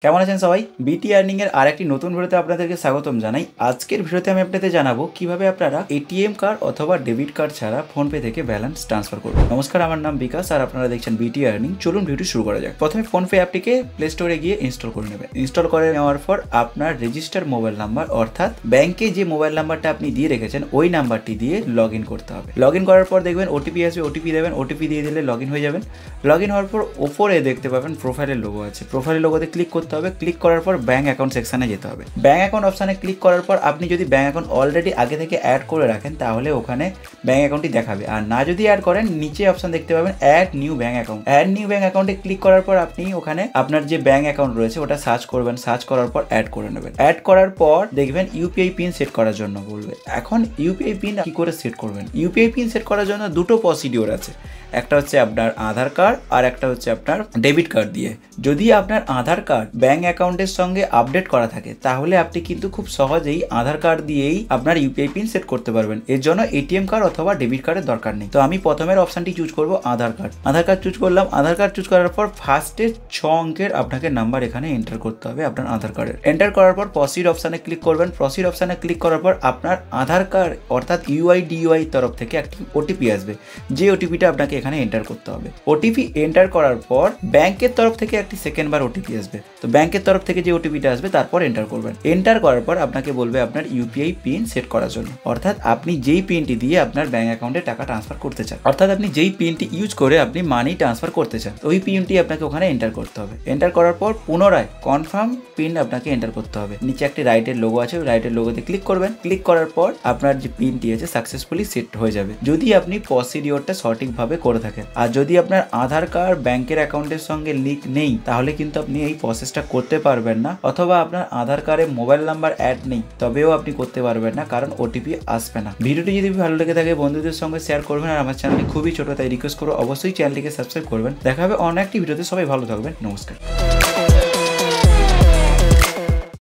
কেমন আছেন সবাই? বিটি আর্নিং এর আরেকটি নতুন ভিডিওতে আপনাদেরকে স্বাগতম জানাই। আজকের ভিডিওতে আমি আপনাদের জানাবো কিভাবে আপনারা এটিএম কার্ড অথবা ডেবিট কার্ড ছাড়া ফোনপে থেকে ব্যালেন্স ট্রান্সফার করবেন। নমস্কার, আমার নাম বিকাশ আর আপনারা দেখছেন বিটি আর্নিং। চলুন ভিডিও শুরু করা যাক। প্রথমে ফোনপে অ্যাপটিকে প্লে স্টোরে গিয়ে ইনস্টল করে নেবেন। ইনস্টল করে নেওয়ার পর আপনার রেজিস্টার মোবাইল নাম্বার অর্থাৎ ব্যাংকে যে মোবাইল নাম্বারটা আপনি দিয়ে রেখেছেন ওই নাম্বারটি দিয়ে লগ ইন করতে হবে। লগ ইন করার পর দেখবেন ওটিপি আসবে, ওটিপি দেবেন, ওটিপি দিয়ে দিলে লগ ইন হয়ে যাবেন। লগ ইন হওয়ার পর ওপরে দেখতে পাবেন প্রোফাইলের লোগো আছে, প্রোফাইলের লোগোতে ক্লিক করতে হবে। ক্লিক করার পর ব্যাংক অ্যাকাউন্ট সেকশনে যেতে হবে। ব্যাংক অ্যাকাউন্ট অপশনে ক্লিক করার পর আপনি যদি ব্যাংক অ্যাকাউন্ট অলরেডি আগে থেকে অ্যাড করে রাখেন তাহলে ওখানে ব্যাংক অ্যাকাউন্টটি দেখাবে, আর না যদি অ্যাড করেন নিচে অপশন দেখতে পাবেন add new bank account. Add new bank অ্যাকাউন্টে ক্লিক করার পর আপনি ওখানে আপনার যে ব্যাংক অ্যাকাউন্ট রয়েছে ওটা সার্চ করবেন, সার্চ করার পর অ্যাড করে নেবেন। অ্যাড করার পর দেখবেন ইউপিআই পিন সেট করার জন্য বলবে। এখন ইউপিআই পিন কি করে সেট করবেন? ইউপিআই পিন সেট করার জন্য দুটো প্রসিডিওর আছে, একটা হচ্ছে আপনার আধার কার্ড আর একটা হচ্ছে আপনার ডেবিট কার্ড দিয়ে। যদি আপনার আধার কার্ড ব্যাংক অ্যাকাউন্টের সঙ্গে আপডেট করা থাকে তাহলে আপনি কিন্তু খুব সহজেই আধার কার্ড দিয়েই আপনার ইউপিআই পিন সেট করতে পারবেন। এর জন্য এটিএম কার্ড অথবা ডেবিট কার্ডের দরকার নেই। তো আমি প্রথমের অপশনটি চুজ করব আধার কার্ড। আধার কার্ড চুজ করলাম। আধার কার্ড চুজ করার পর ফার্স্টে 6 অঙ্কের আপনাকে নাম্বার এখানে এন্টার করতে হবে আপনার আধার কার্ডের। এন্টার করার পর প্রসিড অপশনে ক্লিক করবেন। প্রসিড অপশনে ক্লিক করার পর আপনার আধার কার্ড অর্থাৎ ইউআইডিউআই তরফ থেকে একটি ওটিপি আসবে, যে ওটিপিটা আপনাকে এখানে এন্টার করতে হবে। ওটিপি এন্টার করার পর ব্যাংকের তরফ থেকে একটি সেকেন্ডবার ওটিপি আসবে। তো ব্যাংকের তরফ থেকে যে ওটিপিটা আসবে তারপর এন্টার করবেন। এন্টার করার পর আপনাকে বলবে আপনার ইউপিআই পিন সেট করার জন্য, অর্থাৎ আপনি যেই পিনটি দিয়ে আপনার ব্যাংক অ্যাকাউন্টে টাকা ট্রান্সফার করতে চান, অর্থাৎ আপনি যেই পিনটি ইউজ করে আপনি মানি ট্রান্সফার করতে চান ওই পিনটি আপনাকে ওখানে এন্টার করতে হবে। এন্টার করার পর পুনরায় কনফার্ম পিন আপনাকে এন্টার করতে হবে। নিচে একটি রাইটের লোগো আছে, ওই রাইটের লোগোতে ক্লিক করবেন। ক্লিক করার পর আপনার যে পিনটি আছে সাকসেসফুলি সেট হয়ে যাবে, যদি আপনি প্রসিডিওরটা সঠিকভাবে করে থাকেন। আর যদি আপনার আধার কার্ড ব্যাংকের অ্যাকাউন্টের সঙ্গে লিঙ্ক নেই তাহলে কিন্তু আপনি এই প্রসেসটা করতে পারবেন না, অথবা আপনার আধার কার্ডে মোবাইল নাম্বার অ্যাড নেই তবেও আপনি করতে পারবেন না, কারণ ওটিপি আসবে না। ভিডিওটি যদি ভালো লেগে থাকে বন্ধুদের সঙ্গে শেয়ার করবেন, আর আমার চ্যানেলটি খুবই ছোট তাই রিকোয়েস্ট করবো অবশ্যই চ্যানেলটিকে সাবস্ক্রাইব করবেন। দেখা হবে অন্য একটি ভিডিওতে। সবাই ভালো থাকবেন, নমস্কার।